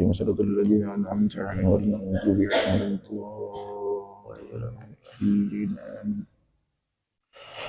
عليهم صراط الذين أنعمت عليهم غير المغضوب عليهم ولا الضالين.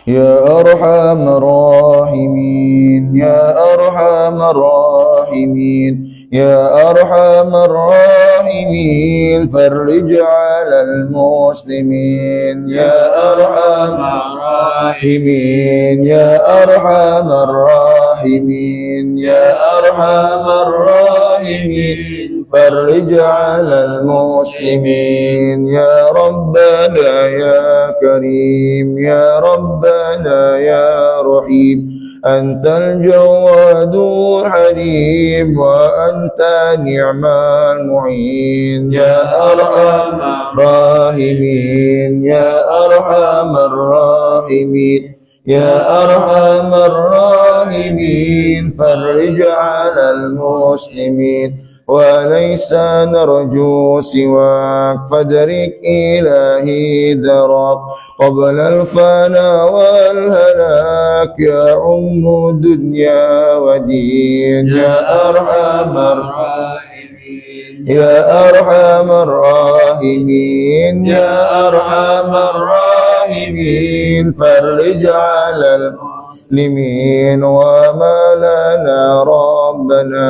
يا أرحم الراحمين يا أرحم الراحمين يا أرحم الراحمين فرج على المسلمين يا أرحم الراحمين يا أرحم الراحمين يا أرحم الراحمين فرج على المسلمين يا ربنا يا كريم يا ربنا يا رحيم أنت الجواد الحليم وأنت نعم المعين يا أرحم الراحمين يا أرحم الراحمين يا أرحم الراحمين فرج على المسلمين وليس نرجو سواك فادرك إلهي دراك قبل الفناء والهلاك يا أم دنيا ودين يا أرحم الراحمين يا أرحم الراحمين يا أرحم الراحمين فرج على المسلمين وما لنا ربنا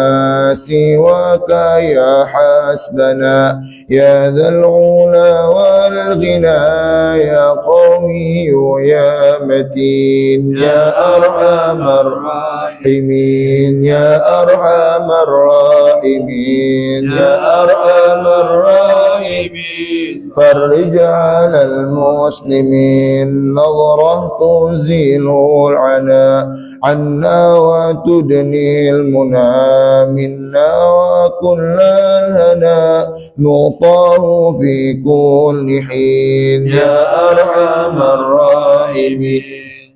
سواك يا حسبنا يا ذا العلا والغنى يا قوي يا متين يا أرحم الراحمين يا أرحم الراحمين يا أرحم الراحمين فرج على المسلمين نظرة تزيل العنا عنا وتدني المنى منا وكل الهنا نعطاه في كل حين يا أرحم الراحمين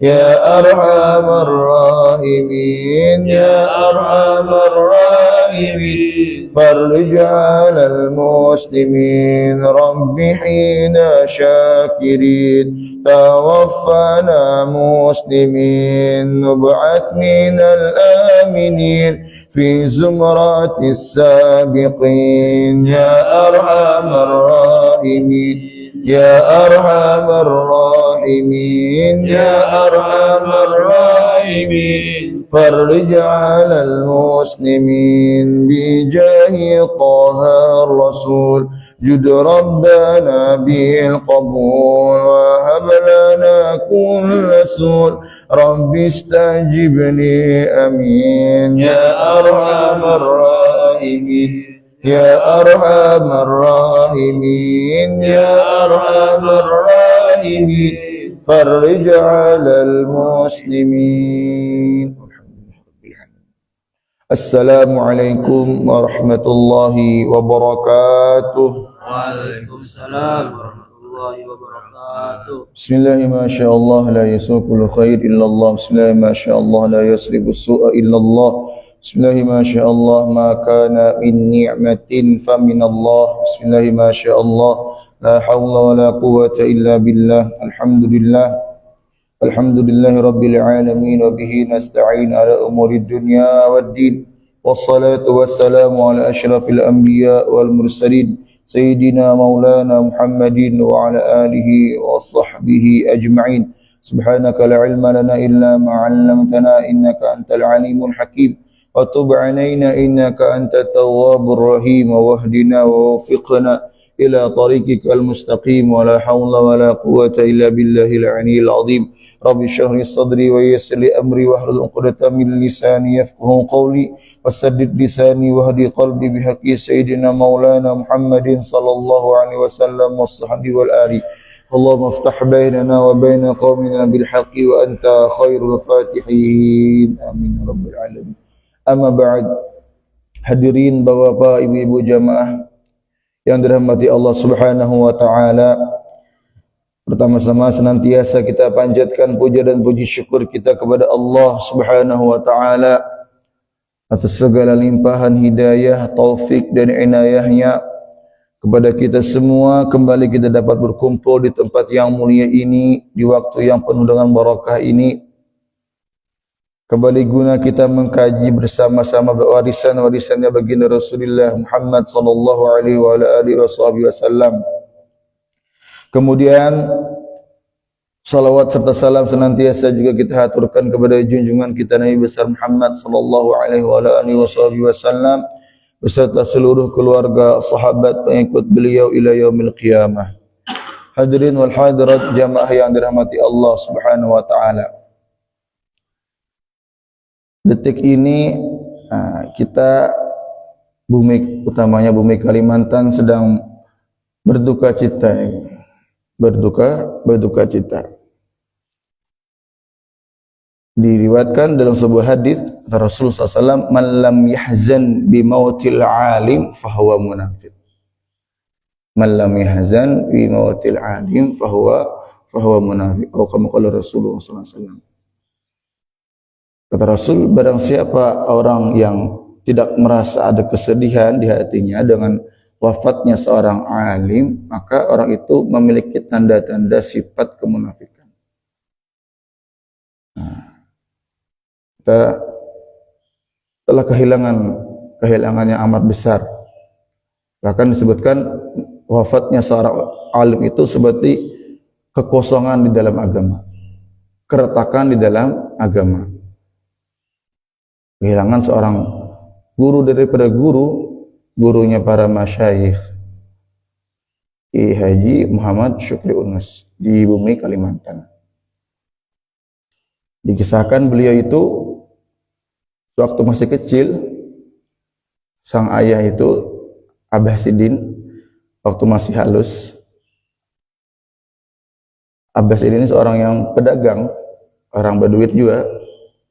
يا أرحم الراحمين يا أرحم الراحمين فرج على المسلمين رب حين شاكرين توفنا مسلمين نبعث من الآمنين في زمرة السابقين يا أرحم الراحمين يا أرحم الراحمين يا أرحم الراحمين فرج على المسلمين بجاه طه الرسول جد ربنا بالقبول وهب لنا كل سول رب استجبني أمين يا أرحم الراحمين يا أرحم الراحمين يا أرحم الراحمين فرج على المسلمين. السلام عليكم ورحمة الله وبركاته. وعليكم السلام ورحمة الله وبركاته. بسم الله ما شاء الله لا يسوق الخير إلا الله. بسم الله ما شاء الله لا يصرف السوء إلا الله. بسم الله ما شاء الله ما كان من نعمة فمن الله. بسم الله ما شاء الله لا حول ولا قوة إلا بالله. الحمد لله الحمد لله رب العالمين وبه نستعين على أمور الدنيا والدين والصلاة والسلام على أشرف الأنبياء والمرسلين سيدنا مولانا محمد وعلى آله وصحبه أجمعين. سبحانك لا علم لنا إلا ما علمتنا إنك أنت العليم الحكيم وتب علينا إنك أنت التواب الرحيم واهدنا ووفقنا إلى طريقك المستقيم ولا حول ولا قوة إلا بالله العلي العظيم. رب اشرح لي صدري ويسر لي أمري واحلل عقدة من لساني يفقهوا قولي وسدد لساني واهدي قلبي بحق سيدنا مولانا محمد صلى الله عليه وسلم والصحب والآل. اللهم افتح بيننا وبين قومنا بالحق وأنت خير الفاتحين آمين يا رب العالمين. Amma ba'd. Hadirin bapak-bapak, ibu-ibu jamaah yang dirahmati Allah Subhanahu wa taala. Pertama-tama senantiasa kita panjatkan puja dan puji syukur kita kepada Allah Subhanahu wa taala atas segala limpahan hidayah, taufik dan inayahnya kepada kita semua. Kembali kita dapat berkumpul di tempat yang mulia ini di waktu yang penuh dengan barakah ini. Kembali guna kita mengkaji bersama-sama warisan-warisannya baginda Rasulullah Muhammad sallallahu alaihi wa ala alihi wasallam. Kemudian salawat serta salam senantiasa juga kita haturkan kepada junjungan kita Nabi besar Muhammad sallallahu alaihi wa ala alihi wasallam beserta seluruh keluarga, sahabat, pengikut beliau ila yaumil qiyamah. Hadirin wal hadirat jamaah yang dirahmati Allah Subhanahu wa taala. Detik ini kita utamanya bumi Kalimantan sedang berduka cita, berduka cita. Diriwayatkan dalam sebuah hadis Rasulullah SAW, "Man lam yahzan bi mautil alim fahuwa munafiq." Man lam yahzan bi mautil alim fahuwa munafiq. Atau kama qala Rasulullah SAW. Kata Rasul, barang siapa orang yang tidak merasa ada kesedihan di hatinya dengan wafatnya seorang alim, maka orang itu memiliki tanda-tanda sifat kemunafikan. Kita telah kehilangan yang amat besar. Bahkan disebutkan wafatnya seorang alim itu seperti kekosongan di dalam agama, keretakan di dalam agama. Kehilangan seorang guru daripada gurunya para masyayikh, Ki Haji Muhammad Syukri Unus di bumi Kalimantan. Dikisahkan beliau itu waktu masih kecil, sang ayah itu Abah Sidin, waktu masih halus. Abah Sidin ini seorang yang pedagang, orang berduit juga.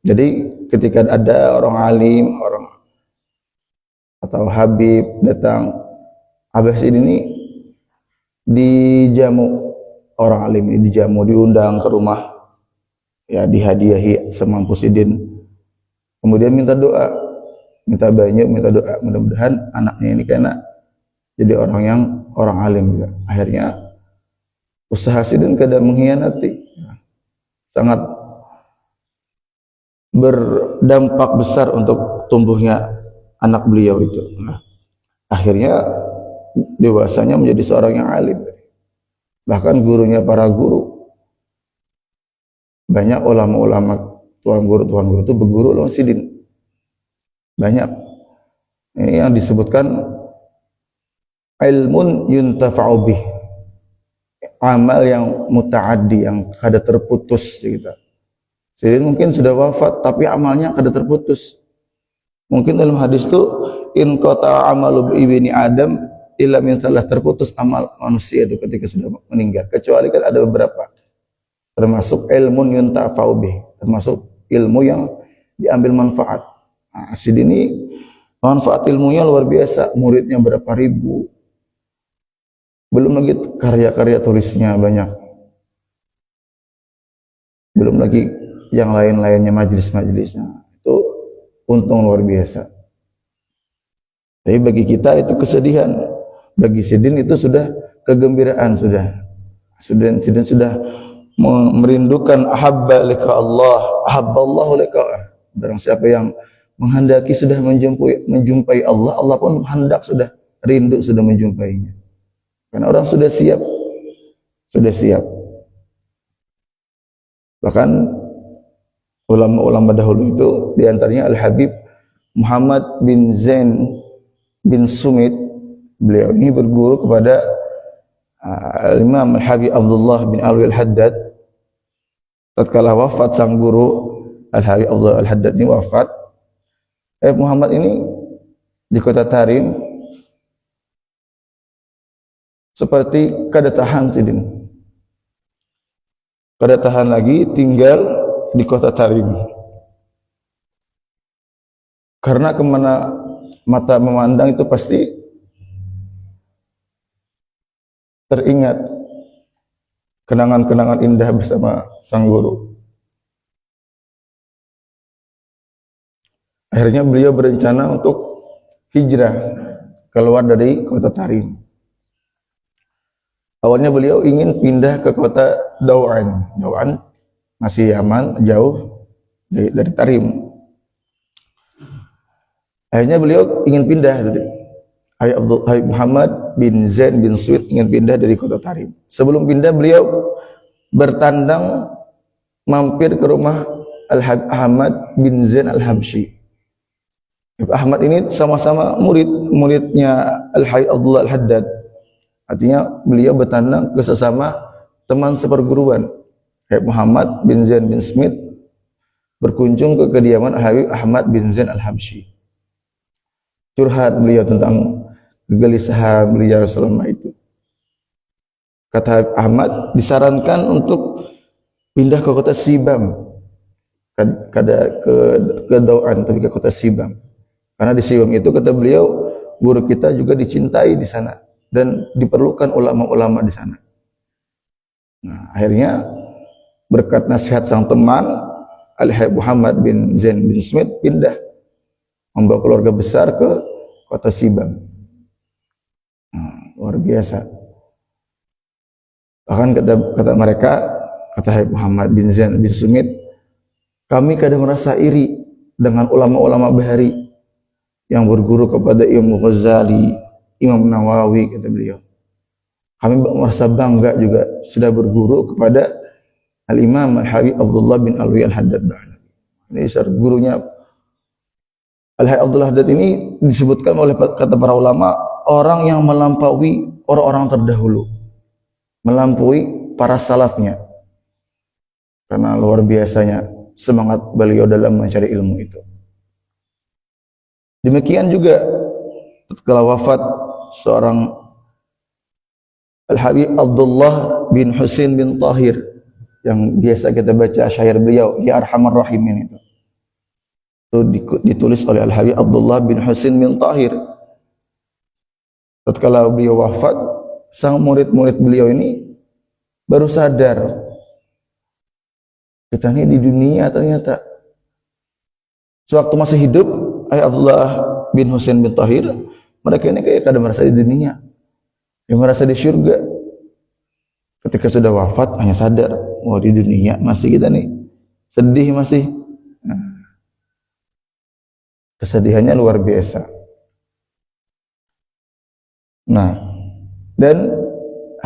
Jadi ketika ada orang alim, orang atau habib datang, Abah Sidin ini dijamu, orang alim ini dijamu, diundang ke rumah, ya dihadiahi semampu Sidin. Kemudian minta doa, minta banyak, minta doa, mudah-mudahan anaknya ini kena jadi orang alim juga. Akhirnya usaha Sidin kadang mengkhianati, sangat berdampak besar untuk tumbuhnya anak beliau itu. Akhirnya dewasanya menjadi seorang yang alim. Bahkan gurunya para guru, banyak ulama-ulama, tuan guru itu berguru lawan Sidin. Banyak. Ini yang disebutkan ilmun yuntafa'u bih, amal yang muta'addi, yang kada terputus gitu. Sidin mungkin sudah wafat tapi amalnya kada terputus. Mungkin dalam hadis itu in qata amalu ibni Adam illa min salah, terputus amal manusia itu ketika sudah meninggal, kecuali kan ada beberapa, termasuk ilmun yuntafa'u bih, termasuk ilmu yang diambil manfaat. Sidin ini manfaat ilmunya luar biasa, muridnya berapa ribu, belum lagi karya-karya tulisnya banyak, belum lagi yang lain-lainnya, majelis-majelisnya, itu untung luar biasa. Tapi bagi kita itu kesedihan, bagi Sidin itu sudah kegembiraan, Sidin sudah merindukan ahabba lika Allah, ahabballahu lika. Barang siapa yang menghendaki sudah menjumpai Allah, Allah pun hendak, sudah rindu, sudah menjumpainya. Karena orang sudah siap. Bahkan ulama-ulama dahulu itu diantaranya Al-Habib Muhammad bin Zain bin Sumit. Beliau ini berguru kepada Imam Al-Habib Abdullah bin Alwi Al-Haddad. Tatkala wafat sang guru Al-Habib Abdullah Al-Haddad ini wafat, Muhammad ini di kota Tarim seperti kada tahan Sidin, kada tahan lagi tinggal di kota Tarim, karena kemana mata memandang itu pasti teringat kenangan-kenangan indah bersama sang guru. Akhirnya beliau berencana untuk hijrah keluar dari kota Tarim. Awalnya beliau ingin pindah ke kota Dau'an. Dau'an masih Yaman, jauh. dari Tarim. Akhirnya beliau ingin pindah tadi. Habib Muhammad bin Zain bin Smith ingin pindah dari kota Tarim. Sebelum pindah beliau bertandang mampir ke rumah Al-Habib Ahmad bin Zain Al-Habsyi. Habib Ahmad ini sama-sama muridnya Al-Habib Abdullah Al-Haddad. Artinya beliau bertandang ke sesama teman seperguruan. Habib Muhammad bin Zain bin Smith berkunjung ke kediaman Habib Ahmad bin Zain Al-Habsyi. Curhat beliau tentang kegelisahan beliau selama itu. Kata Habib Ahmad, disarankan untuk pindah ke kota Sibam. Ke Dauan, tapi ke kota Sibam. Karena di Sibam itu kata beliau, guru kita juga dicintai di sana dan diperlukan ulama-ulama di sana. Nah, akhirnya berkat nasihat sang teman Al-Habib Muhammad bin Zain bin Smith pindah membawa keluarga besar ke kota Sibam. Luar biasa. Bahkan kata mereka, kata Habib Muhammad bin Zain bin Smith, kami kadang merasa iri dengan ulama-ulama Bahari yang berguru kepada Imam Ghazali, Imam Nawawi, kata beliau. Kami merasa bangga juga sudah berguru kepada Al-Imam Al-Habib Abdullah bin Alwi Al-Haddad. Ini gurunya Al-Habib Abdullah Haddad ini disebutkan oleh kata para ulama orang yang melampaui orang-orang terdahulu, melampaui para salafnya, karena luar biasanya semangat beliau dalam mencari ilmu itu. Demikian juga setelah wafat seorang Al-Habib Abdullah bin Husain bin Tahir yang biasa kita baca syair beliau, Ya Arhamar Rahimin itu ditulis oleh Al-Habib Abdullah bin Husain bin Tahir. Tatkala beliau wafat, sang murid-murid beliau ini baru sadar, kita ini di dunia ternyata. Sewaktu masih hidup Abdullah bin Husain bin Tahir, mereka ini kayak kadang merasa di dunia, yang merasa di surga. Ketika sudah wafat hanya sadar, oh di dunia masih kita nih, sedih masih. Kesedihannya luar biasa. Nah, dan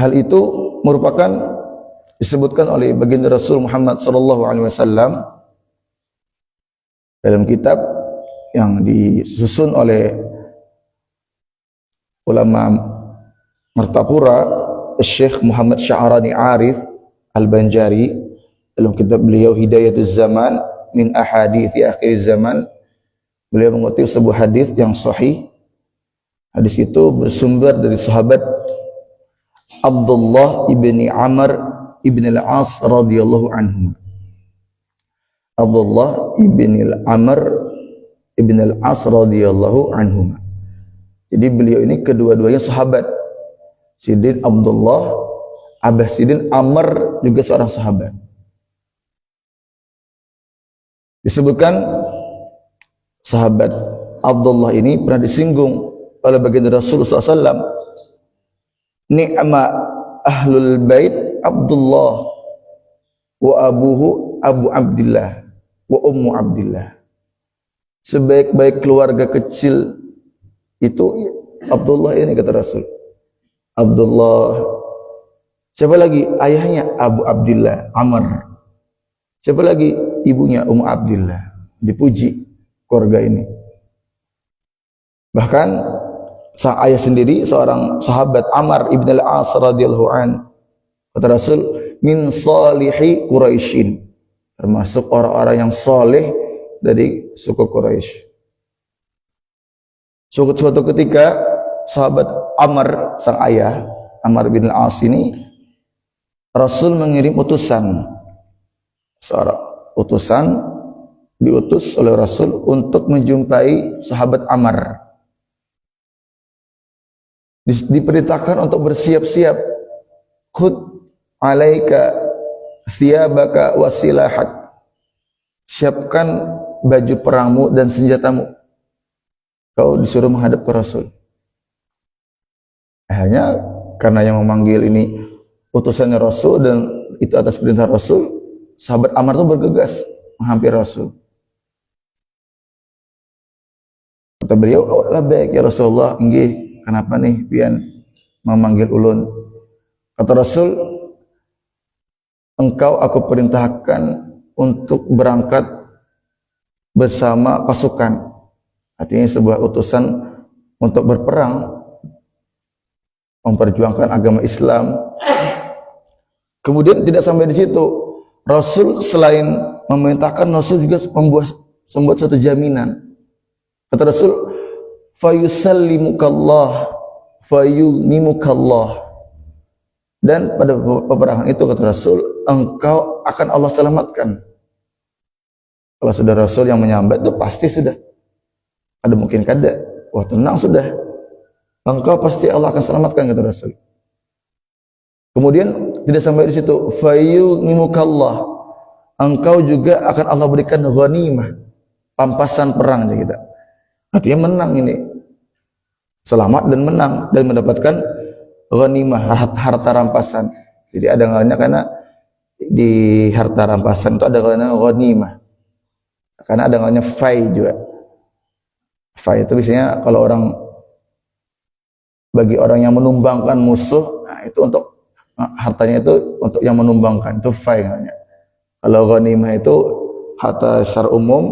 hal itu merupakan disebutkan oleh baginda Rasul Muhammad SAW dalam kitab yang disusun oleh ulama Martapura, Syekh Muhammad Sya'rani Arif Al-Banjari, dalam kitab beliau Hidayatuz Zaman min Ahadithi Akhir Zaman. Beliau mengutip sebuah hadis yang sahih. Hadis itu bersumber dari sahabat Abdullah ibni Amr ibn al-As radhiyallahu anhu. Abdullah ibni Amr ibn al-As radhiyallahu anhu. Jadi beliau ini kedua-duanya sahabat. Sidin Abdullah, Abah Sidin Amr juga seorang sahabat. Disebutkan sahabat Abdullah ini pernah disinggung oleh baginda Rasulullah SAW. Ni'ma ahlul bait Abdullah wa abuhu Abu Abdillah wa ummu Abdillah. Sebaik-baik keluarga kecil itu Abdullah ini, kata Rasul. Abdullah. Siapa lagi? Ayahnya Abu Abdillah, Amr. Siapa lagi? Ibunya Ummu Abdillah. Dipuji keluarga ini. Bahkan sang ayah sendiri seorang sahabat Amr ibn al-As radhiyallahu an, kata Rasul, min salihi Quraisyin, termasuk orang-orang yang saleh dari suku Quraisy. Suatu ketika sahabat Amr, sang ayah Amr bin al-As ini, Rasul mengirim utusan, seorang utusan diutus oleh Rasul untuk menjumpai sahabat Amr. Diperintahkan untuk bersiap-siap. Khud alaika thiyabaka wasilahak. Siapkan baju perangmu dan senjatamu. Kau disuruh menghadap ke Rasul. Hanya karena yang memanggil ini utusannya Rasul dan itu atas perintah Rasul, sahabat Amr itu bergegas. menghampiri Rasul. Kata beliau, "Oh, labbaik ya Rasulullah, nggih, kenapa nih pian memanggil ulun?" Kata Rasul, "Engkau aku perintahkan untuk berangkat bersama pasukan." Artinya sebuah utusan untuk berperang, memperjuangkan agama Islam. Kemudian tidak sampai di situ. Rasul selain memerintahkan, Rasul juga membuat satu jaminan. Kata Rasul, "Fayusallimukallah, fayunimukallah." Dan pada peperangan itu kata Rasul, engkau akan Allah selamatkan. Kalau sudah Rasul yang menyambat itu pasti sudah. Ada mungkin kada. Wah, tenang sudah. Engkau pasti Allah akan selamatkan kata Rasul. Kemudian tidak sampai di situ, fayunimukallah. Engkau juga akan Allah berikan ghanimah, pampasan perang kita. Artinya menang ini. Selamat dan menang dan mendapatkan ghanimah, harta rampasan. Jadi ada ngalanya karena di harta rampasan itu ada ngalanya ghanimah. Karena ada ngalanya fai juga. Fai itu biasanya kalau bagi orang yang menumbangkan musuh, nah itu untuk hartanya itu untuk yang menumbangkan, itu fai namanya. Kalau ghanimah itu harta secara umum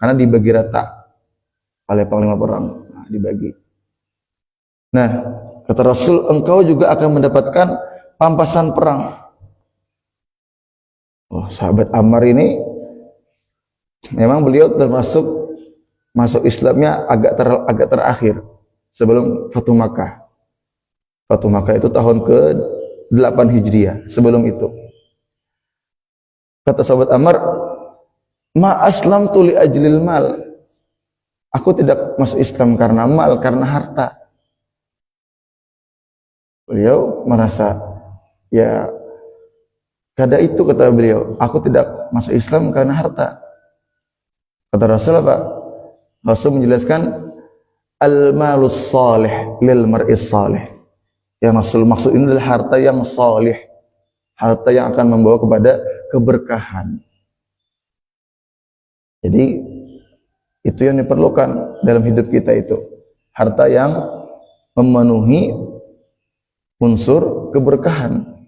karena dibagi rata oleh panglima perang, nah, dibagi. Nah, kata Rasul, engkau juga akan mendapatkan pampasan perang. Oh, sahabat Ammar ini memang beliau termasuk masuk Islamnya agak terakhir sebelum Fatu Makkah. Fatu Makkah itu tahun ke-8 Hijriah, sebelum itu. Kata sahabat Ammar, "Ma aslamtu li ajlil mal." Aku tidak masuk Islam karena mal, karena harta. Beliau merasa, ya kada itu kata beliau, aku tidak masuk Islam karena harta. Kata Rasul apa? Rasul menjelaskan, al-malus salih lil mar'is salih. Yang Rasul maksud ini adalah harta yang salih, harta yang akan membawa kepada keberkahan. Jadi itu yang diperlukan dalam hidup kita itu, harta yang memenuhi unsur keberkahan,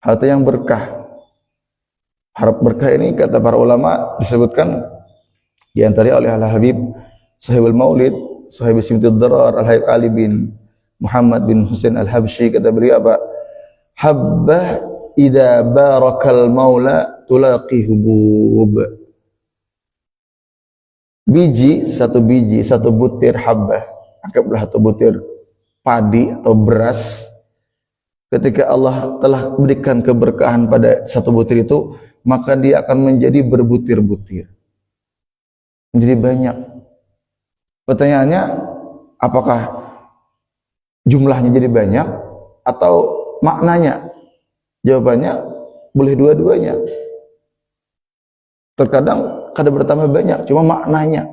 harta yang berkah. Harap berkah ini kata para ulama disebutkan diantara oleh Al-Habib Sahibul Maulid, Sahib Simtid Darar, Al-Habib Ali bin Muhammad bin Husain Al-Habsyi, kata beliau apa? Habbah idza barakal maula tulaqi hubub. Satu biji, satu butir habbah, anggaplah satu butir padi atau beras. Ketika Allah telah berikan keberkahan pada satu butir itu, maka dia akan menjadi berbutir-butir, menjadi banyak. Pertanyaannya, apakah jumlahnya jadi banyak atau maknanya? Jawabannya boleh dua-duanya. Terkadang kada bertambah banyak, cuma maknanya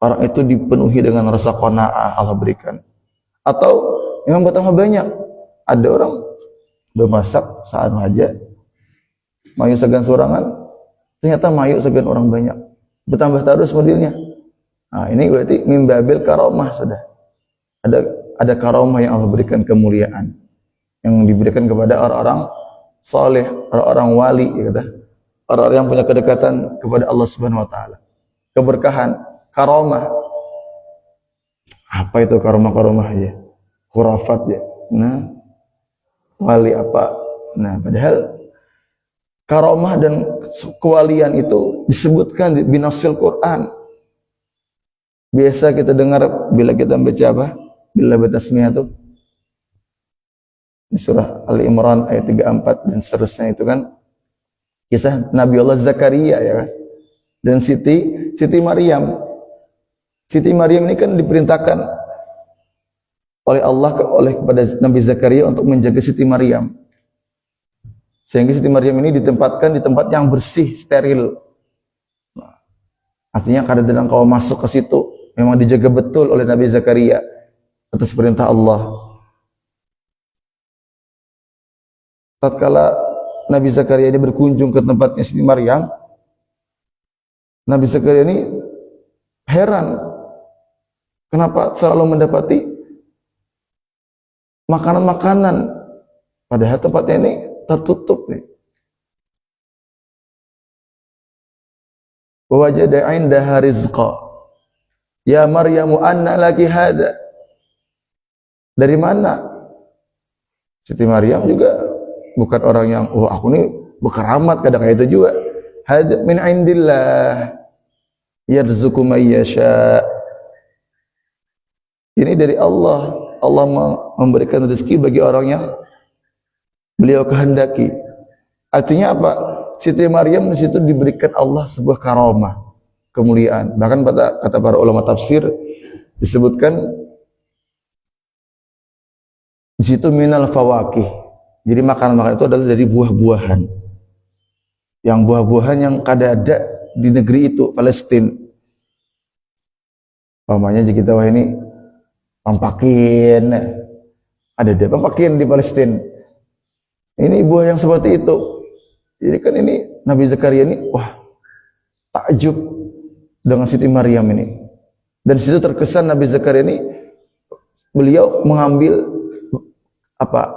orang itu dipenuhi dengan rasa qanaah Allah berikan. Atau memang bertambah banyak. Ada orang bermasak saat aja, mayu segan sorangan, ternyata mayu segan orang banyak, bertambah terus modelnya. Nah, ini berarti mimbabil karomah sudah. Ada karomah yang Allah berikan, kemuliaan yang diberikan kepada orang-orang saleh, orang-orang wali, ya kata. Orang-orang yang punya kedekatan kepada Allah Subhanahu wa taala. Keberkahan, karomah. Apa itu karomah-karomah ya? Khurafat ya. Nah, wali apa? Nah, padahal karomah dan kewalian itu disebutkan di binafsil Quran. Biasa kita dengar bila kita baca apa? Bila baca tasmiyah itu di surah Ali Imran ayat 34 dan seterusnya itu kan kisah Nabi Allah Zakaria ya kan? Dan Siti Maryam. Siti Maryam ini kan diperintahkan oleh Allah kepada Nabi Zakaria untuk menjaga Siti Maryam. Sehingga Siti Maryam ini ditempatkan di tempat yang bersih, steril. Nah, artinya kadang-kadang kalau masuk ke situ memang dijaga betul oleh Nabi Zakaria atas perintah Allah. Tatkala Nabi Zakaria ini berkunjung ke tempatnya Siti Maryam, Nabi Zakaria ini heran kenapa selalu mendapati makanan-makanan padahal tempatnya ini tertutup nih. Wa wajada 'indaha rizqa. Ya Maryamu anna laki hada. Dari mana? Siti Maryam juga bukan orang yang aku nih berkeramat, kadang kayak itu juga. Hada min indillah yarzuqu may yasha. Ini dari Allah. Allah memberikan rezeki bagi orang yang beliau kehendaki. Artinya apa? Siti Maryam di situ diberikan Allah sebuah karamah, kemuliaan. Bahkan kata para ulama tafsir disebutkan di situ minal fawakih. Jadi makanan-makanan itu adalah dari buah-buahan. Yang buah-buahan yang ada di negeri itu, Palestina. Pamannya kita wah ini pampakin, ada deh pampakin di Palestina. Ini buah yang seperti itu. Jadi kan ini Nabi Zakaria ini wah takjub dengan Siti Maryam ini. Dan situ terkesan Nabi Zakaria ini beliau mengambil apa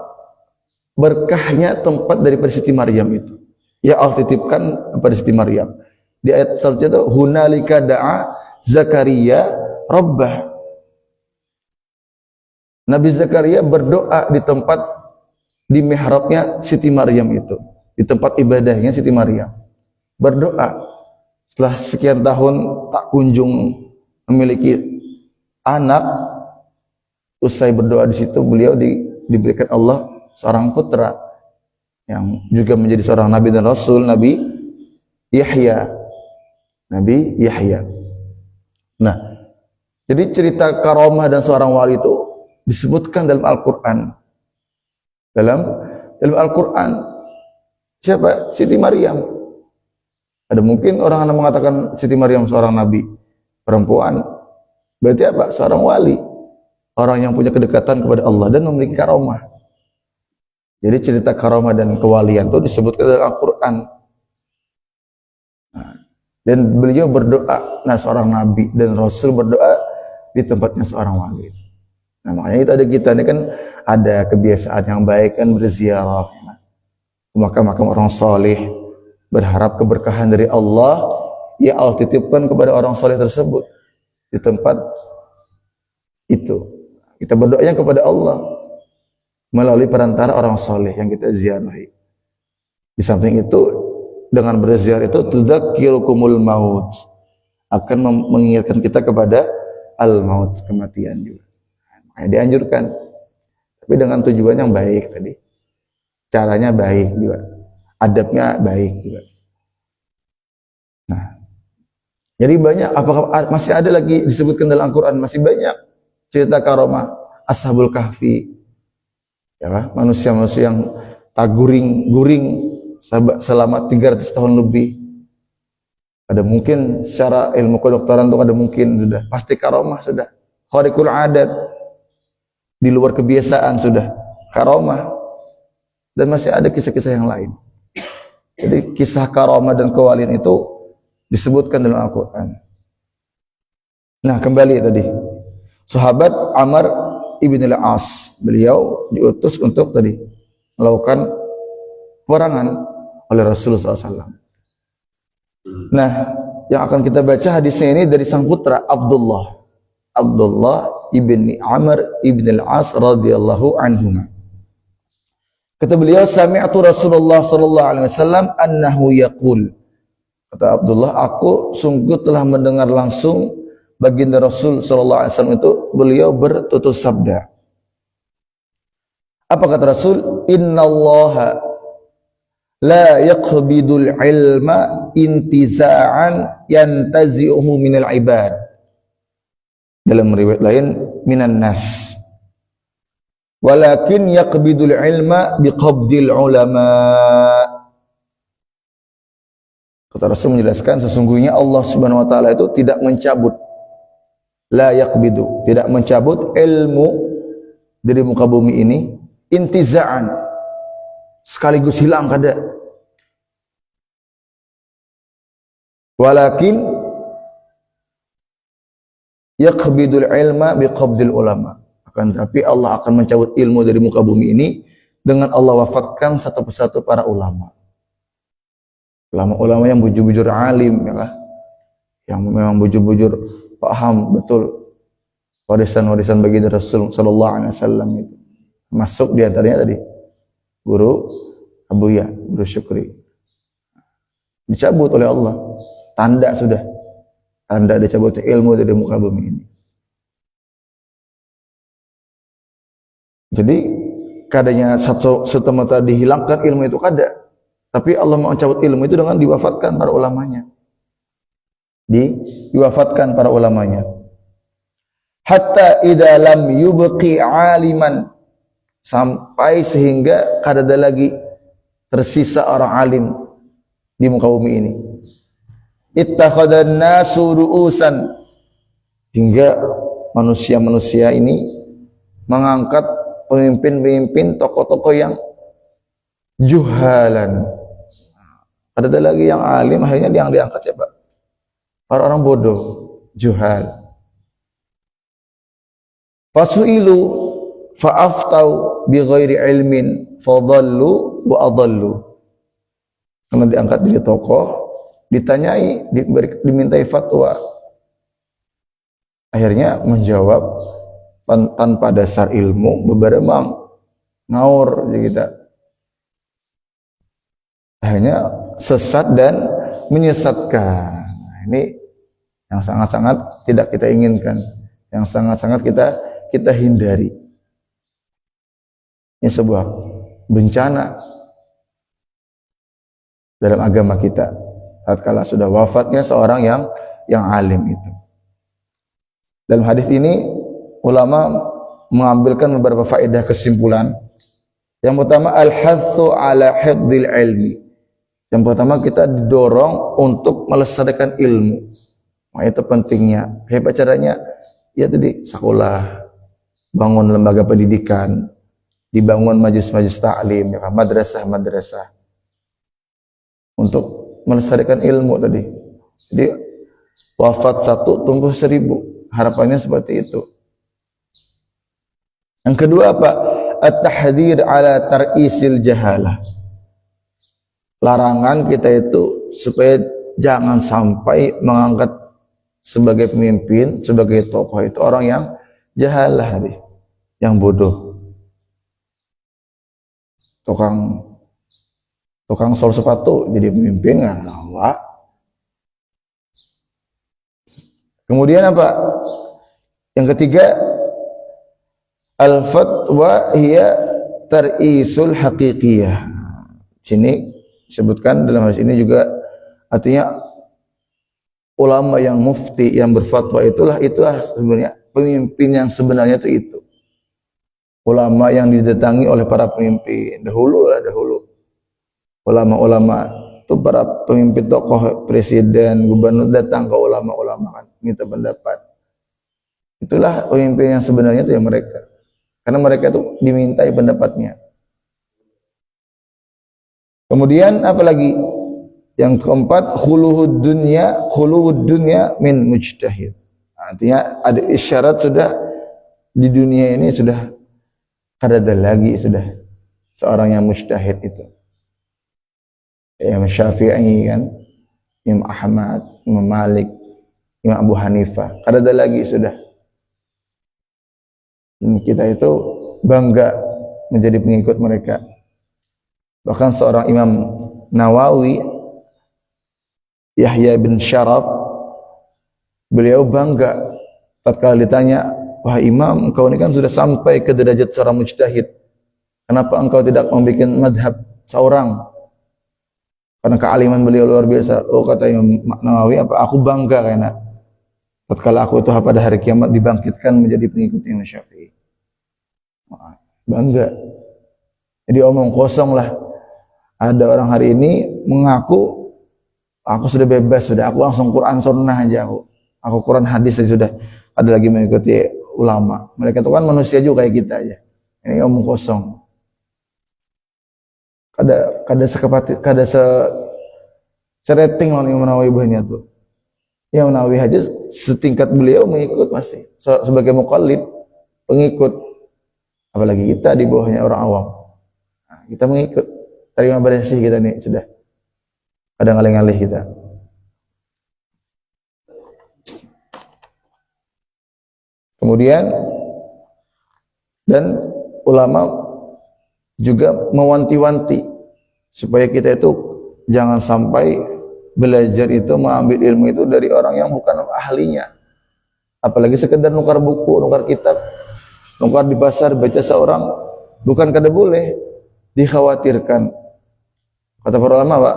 berkahnya tempat daripada Siti Maryam itu. Ya Allah titipkan kepada Siti Maryam. Di ayat selanjutnya itu hunalika da'a Zakaria rabbah. Nabi Zakaria berdoa di tempat di mihrabnya Siti Maryam itu, di tempat ibadahnya Siti Maryam. Berdoa setelah sekian tahun tak kunjung memiliki anak, usai berdoa di situ beliau diberikan Allah seorang putra yang juga menjadi seorang nabi dan rasul, Nabi Yahya. Nabi Yahya. Nah, jadi cerita karamah dan seorang wali itu disebutkan dalam Al-Quran. Dalam Al-Quran, siapa? Siti Maryam. Ada mungkin orang yang mengatakan Siti Maryam seorang nabi perempuan. Berarti apa? Seorang wali. Orang yang punya kedekatan kepada Allah dan memiliki karamah. Jadi cerita karamah dan kewalian itu disebutkan dalam Al-Quran. Dan beliau berdoa, nah seorang nabi dan rasul berdoa di tempatnya seorang wali. Nah makanya itu ada kita ini kan ada kebiasaan yang baik kan berziarah ke makam-makam orang saleh, berharap keberkahan dari Allah, ya Allah titipkan kepada orang saleh tersebut di tempat itu. Kita berdoanya kepada Allah melalui perantara orang saleh yang kita ziarahi. Di samping itu dengan berziarah itu tudzakirukumul maut, akan mengingatkan kita kepada al-maut, kematian juga. Makanya dianjurkan, tapi dengan tujuan yang baik tadi, caranya baik juga, adabnya baik juga. Nah, jadi banyak. Apakah masih ada lagi disebutkan dalam Al-Quran? Masih banyak cerita karamah Ashabul Kahfi, ya, manusia-manusia yang tak guring selama 300 tahun lebih. Ada mungkin secara ilmu kedokteran itu ada mungkin sudah pasti karamah, sudah khariqul adat, di luar kebiasaan sudah karamah. Dan masih ada kisah-kisah yang lain. Jadi kisah karamah dan kewalian itu disebutkan dalam Al-Quran. Nah kembali tadi sahabat Amr ibn al-As, beliau diutus untuk tadi melakukan peperangan oleh Rasulullah SAW. Nah, yang akan kita baca hadisnya ini dari sang putra Abdullah ibni Amr ibn al-As radhiyallahu anhuma. Kata beliau, sami'tu Rasulullah sallallahu alaihi wasallam annahu yaqul. Kata Abdullah, aku sungguh telah mendengar langsung baginda Rasul sallallahu alaihi wasallam itu beliau bertutur sabda. Apa kata Rasul? Innallaha la yaqbidul ilma intiza'an yantazi'uhu minal ibad. Dalam riwayat lain minan nas. Walakin yaqbidul ilma biqabdil ulama. Kata Rasul menjelaskan sesungguhnya Allah Subhanahu wa taala itu tidak mencabut, la yaqbidu, tidak mencabut ilmu dari muka bumi ini intiza'an, sekaligus hilang kada. Walakin yaqbidul ilma biqabdil ulama. Akan tapi Allah akan mencabut ilmu dari muka bumi ini dengan Allah wafatkan satu persatu para ulama. Ulama-ulama yang bujur-bujur alim, ya kan? Yang memang bujur-bujur paham betul warisan-warisan baginda Rasul sallallahu alaihi wasallam itu. Masuk di antaranya tadi guru Abuya, guru Syukri. Dicabut oleh Allah. Tanda sudah. Tanda dicabut ilmu dari muka bumi ini. Jadi kadanya satu semata dihilangkan ilmu itu kada. Tapi Allah mau cabut ilmu itu dengan diwafatkan para ulamanya. Diwafatkan para ulamanya. Hatta idza lam yubqi aliman, sampai sehingga kada ada lagi tersisa orang alim di muka bumi ini. Ittakhadhan nasu ru'usan, hingga manusia-manusia ini mengangkat pemimpin-pemimpin, tokoh-tokoh yang juhalan. Ada lagi yang alim, akhirnya yang diangkat siapa? Para orang bodoh, juhal. Fasu'ilu fa'aftau bi ghairi ilmin fadallu wa adallu. Karena diangkat dari tokoh, ditanyai, dimintai fatwa. Akhirnya menjawab tanpa dasar ilmu, beberemang ngaur kita. Akhirnya sesat dan menyesatkan. Nah, ini yang sangat-sangat tidak kita inginkan, yang sangat-sangat kita hindari. Ini sebuah bencana dalam agama kita. Tatkala sudah wafatnya seorang yang alim itu. Dalam hadis ini ulama mengambilkan beberapa faedah kesimpulan. Yang pertama, al-hathu ala hifdzil ilmi. Yang pertama, kita didorong untuk melestarikan ilmu. Nah, itu pentingnya. Hebat caranya, ya tadi sekolah, bangun lembaga pendidikan, dibangun majlis-majlis ta'lim, ya, madrasah-madrasah untuk melestarikan ilmu tadi. Jadi wafat satu tumbuh 1000. Harapannya seperti itu. Yang kedua apa? At-tahdhir ala tar'isil jahalah. Larangan kita itu supaya jangan sampai mengangkat sebagai pemimpin, sebagai tokoh itu orang yang jahalah, yang bodoh. Tukang sol sepatu jadi pemimpin, nggak tahu. Kemudian apa? Yang ketiga, al-fatwa hiya tar'isul haqiqiyah. Sini disebutkan dalam hadis ini juga artinya ulama yang mufti yang berfatwa itulah sebenarnya pemimpin yang sebenarnya itu. Ulama yang didatangi oleh para pemimpin dahulu. Ulama-ulama itu para pemimpin, tokoh, presiden, gubernur datang ke ulama-ulama kan, minta pendapat. Itulah pemimpin yang sebenarnya itu yang mereka. Karena mereka itu dimintai pendapatnya. Kemudian apa lagi? Yang keempat, khuluhud dunya min mujtahid. Artinya ada isyarat sudah di dunia ini sudah kada ada lagi sudah seorang yang mujtahid itu. Imam Syafi'i kan, Imam Ahmad, Imam Malik, Imam Abu Hanifah. Kada ada lagi sudah. Dan kita itu bangga menjadi pengikut mereka. Bahkan seorang Imam Nawawi, Yahya bin Syaraf, beliau bangga tatkala ditanya, "Wah Imam, engkau ini kan sudah sampai ke derajat seorang mujtahid. Kenapa engkau tidak membuat madhab seorang?" Karena kealiman beliau luar biasa. Oh, kata Imam Nawawi, apa? Aku bangga karena tatkala aku itu pada hari kiamat dibangkitkan menjadi pengikut Imam Syafi'i. Bangga. Jadi omong kosong lah. Ada orang hari ini mengaku aku sudah bebas, sudah aku langsung Quran sunnah aja aku Quran hadis aja sudah. Ada lagi mengikuti ulama. Mereka itu kan manusia juga kayak kita aja. Ini omong kosong. Kada Serating lawan Imam Nawawi banyak tuh. Imam Nawawi aja setingkat beliau mengikut masih sebagai muqallid, pengikut. Apalagi kita di bawahnya orang awam. Nah, kita mengikut. Terima bersih kita nih sudah. Kadang ngalih-ngalih kita. Kemudian dan ulama juga mewanti-wanti supaya kita itu jangan sampai belajar itu, mengambil ilmu itu dari orang yang bukan ahlinya. Apalagi sekedar nukar buku, nukar kitab, nukar di pasar, baca seorang, bukan kada boleh, dikhawatirkan. Kata para ulama, Pak,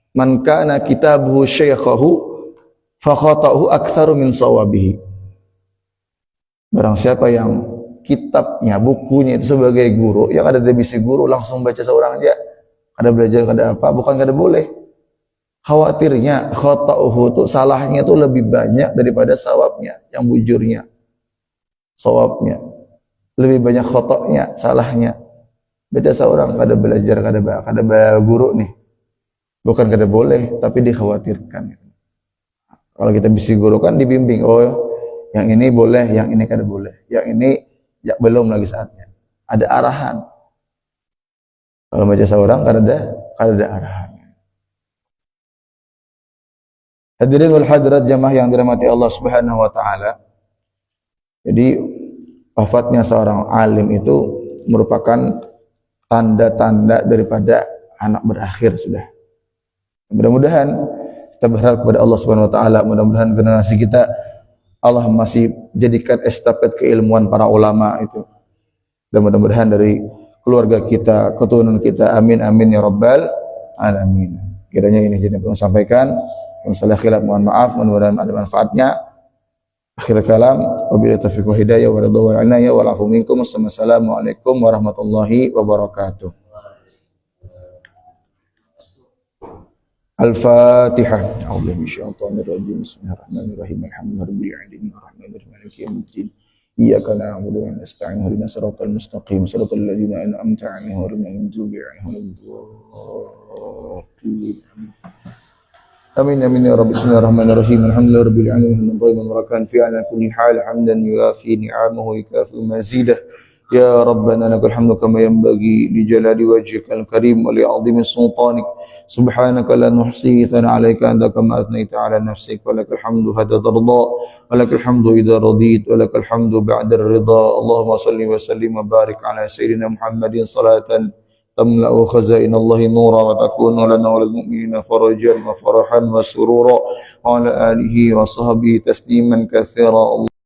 man kana kitabuhu syaikhahu fa khata'uhu aktsaru min sawabihi. Barang siapa yang kitabnya, bukunya itu sebagai guru, yang ada di bisi guru langsung baca seorang aja, kada belajar, kada apa, bukan kada boleh. Khawatirnya khata'uhu itu salahnya itu lebih banyak daripada sawabnya, yang bujurnya. Sawabnya lebih banyak khotoknya, salahnya. Baca seorang kada belajar, kada guru nih. Bukan kada boleh, tapi dikhawatirkan. Kalau kita bisi guru kan dibimbing, oh yang ini boleh, yang ini kada boleh. Yang ini ya belum lagi saatnya. Ada arahan. Kalau baca seorang kada ada arahan. Hadirin wal hadirat jamaah yang dirahmati Allah Subhanahu wa taala. Jadi wafatnya seorang alim itu merupakan tanda-tanda daripada anak berakhir sudah. Mudah-mudahan kita berharap kepada Allah Subhanahu wa taala, mudah-mudahan generasi kita Allah masih jadikan estafet keilmuan para ulama itu. Dan mudah-mudahan dari keluarga kita, keturunan kita, amin amin ya rabbal alamin. Kiranya ini jadi yang sampaikan. Masalah khilaf mohon maaf, mudah-mudahan ada manfaatnya. Akhir kalam, wabillahi taufiq wal hidayah wa ridha wal inayah wal afu minkum. Wassalamualaikum warahmatullahi wabarakatuh. Al-Fatihah. A'udzu bisyaitonir rajim. Bismillahirrahmanirrahim. Alhamdulillahirabbil alamin arrahmanirrahim maliki yaumiddin. Iyyaka na'budu wa nasta'in ihdinas siratal mustaqim siratal ladzina an'amta 'alaihim ghairil maghdubi 'alaihim waladdallin. Amin amin ya rabbi. Bismillahirrahmanirrahim. Alhamdulillahirabbil alamin hamdan mubarakan fi ala kulli hal hamdan yuafi ni'amahu yukafi mazidah. Ya rabbana lakal hamdu kama yanbaghi li jalali wajhikal karim wa li 'azimi sultanik. Subhanaka la nuhsi thana 'alaika anta kama athnayta 'ala nafsik wa lakal hamdu hadda darda wa lakal hamdu idza radit wa lakal hamdu ba'da ar-ridha. Allahumma shalli wa sallim wa barik 'ala sayyidina Muhammadin salatan تملأ خزائن الله نورا وتكون لنا وللمؤمنين فرجا وفرحا وسرورا وعلى آله وصحبه تسليما كثيرا.